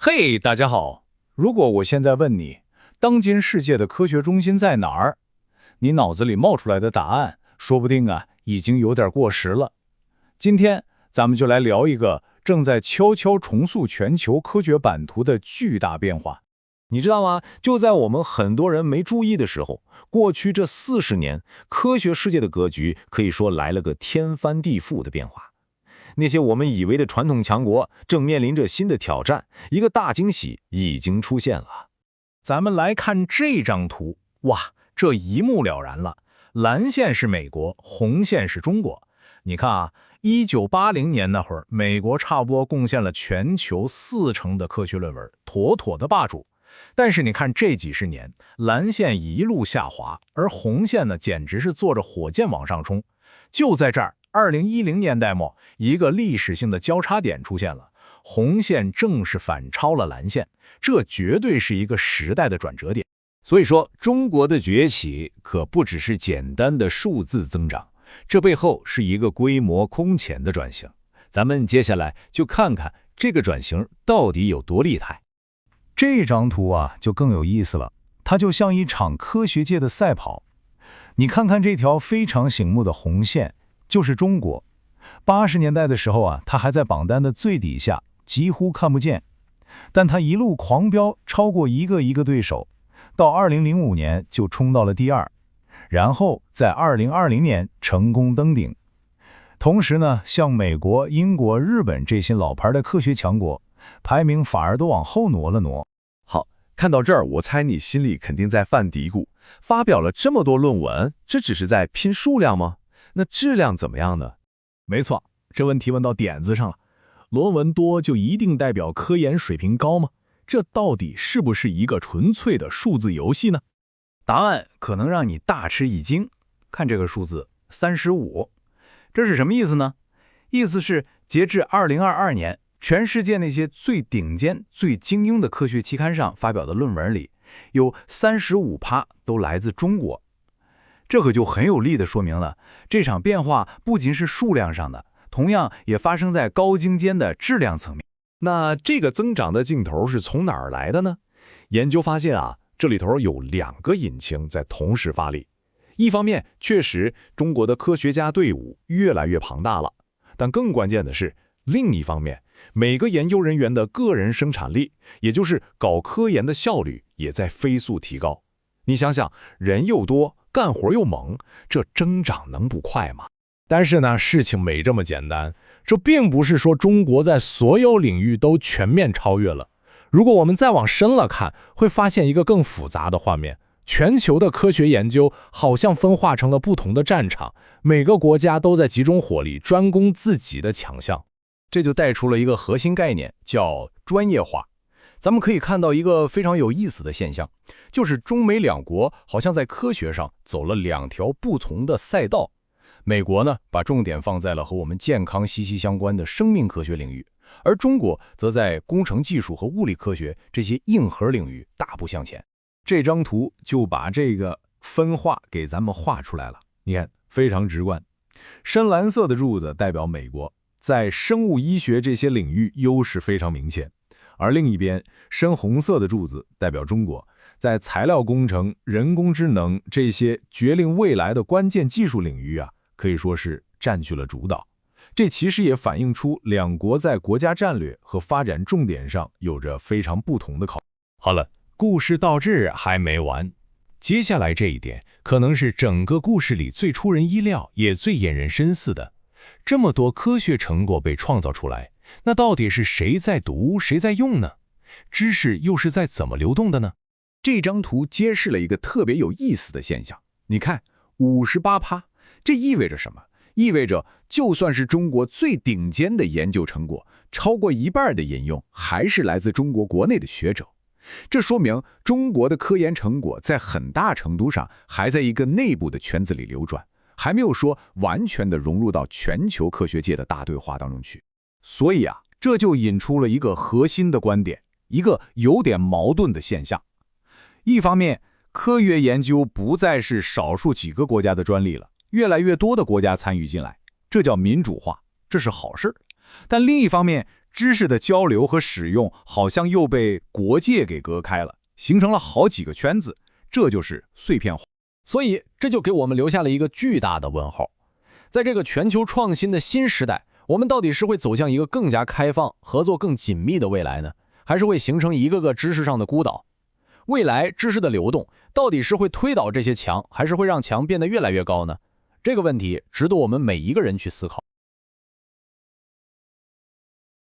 嘿，大家好！如果我现在问你，当今世界的科学中心在哪儿？你脑子里冒出来的答案，说不定已经有点过时了。今天咱们就来聊一个正在悄悄重塑全球科学版图的巨大变化。你知道吗？就在我们很多人没注意的时候，过去这40年，科学世界的格局可以说来了个天翻地覆的变化。那些我们以为的传统强国正面临着新的挑战，一个大惊喜已经出现了。咱们来看这张图，哇，这一目了然了。蓝线是美国，红线是中国。你看1980年那会儿，美国差不多贡献了全球40%的科学论文，妥妥的霸主。但是你看这几十年，蓝线一路下滑，而红线呢，简直是坐着火箭往上冲。就在这儿，2010年代末，一个历史性的交叉点出现了，红线正式反超了蓝线，这绝对是一个时代的转折点。所以说，中国的崛起可不只是简单的数字增长，这背后是一个规模空前的转型。咱们接下来就看看这个转型到底有多厉害。这张图就更有意思了，它就像一场科学界的赛跑。你看看这条非常醒目的红线，就是中国。80年代的时候它还在榜单的最底下，几乎看不见。但它一路狂飙，超过一个对手，到2005年就冲到了第2，然后在2020年成功登顶。同时呢，像美国、英国、日本这些老牌的科学强国，排名反而都往后挪了挪。好，看到这儿，我猜你心里肯定在犯嘀咕，发表了这么多论文，这只是在拼数量吗？那质量怎么样呢？没错，这问题问到点子上了。论文多就一定代表科研水平高吗？这到底是不是一个纯粹的数字游戏呢？答案可能让你大吃一惊。看这个数字35，这是什么意思呢？意思是截至2022年，全世界那些最顶尖、最精英的科学期刊上发表的论文里，有35%都来自中国。这可就很有力地说明了，这场变化不仅是数量上的，同样也发生在高精尖的质量层面。那这个增长的劲头是从哪儿来的呢？研究发现这里头有2个引擎在同时发力。一方面，确实中国的科学家队伍越来越庞大了，但更关键的是，另一方面，每个研究人员的个人生产力，也就是搞科研的效率，也在飞速提高。你想想，人又多，干活又猛，这增长能不快吗？但是呢，事情没这么简单，这并不是说中国在所有领域都全面超越了。如果我们再往深了看，会发现一个更复杂的画面。全球的科学研究好像分化成了不同的战场，每个国家都在集中火力，专攻自己的强项。这就带出了一个核心概念，叫专业化。咱们可以看到一个非常有意思的现象，就是中美两国好像在科学上走了2条不同的赛道。美国呢，把重点放在了和我们健康息息相关的生命科学领域，而中国则在工程技术和物理科学这些硬核领域大步向前。这张图就把这个分化给咱们画出来了，你看非常直观。深蓝色的柱子代表美国，在生物医学这些领域优势非常明显，而另一边深红色的柱子代表中国，在材料工程、人工智能这些决定未来的关键技术领域可以说是占据了主导。这其实也反映出两国在国家战略和发展重点上有着非常不同的考虑。好了，故事到这儿还没完，接下来这一点可能是整个故事里最出人意料也最引人深思的。这么多科学成果被创造出来，那到底是谁在读，谁在用呢？知识又是在怎么流动的呢？这张图揭示了一个特别有意思的现象。你看58%，这意味着什么？意味着就算是中国最顶尖的研究成果，超过一半的引用还是来自中国国内的学者。这说明中国的科研成果在很大程度上还在一个内部的圈子里流转，还没有说完全的融入到全球科学界的大对话当中去。所以这就引出了一个核心的观点，一个有点矛盾的现象。一方面，科学研究不再是少数几个国家的专利了，越来越多的国家参与进来，这叫民主化，这是好事。但另一方面，知识的交流和使用好像又被国界给隔开了，形成了好几个圈子，这就是碎片化。所以这就给我们留下了一个巨大的问号。在这个全球创新的新时代，我们到底是会走向一个更加开放、合作更紧密的未来呢，还是会形成一个个知识上的孤岛？未来知识的流动到底是会推倒这些墙，还是会让墙变得越来越高呢？这个问题值得我们每一个人去思考。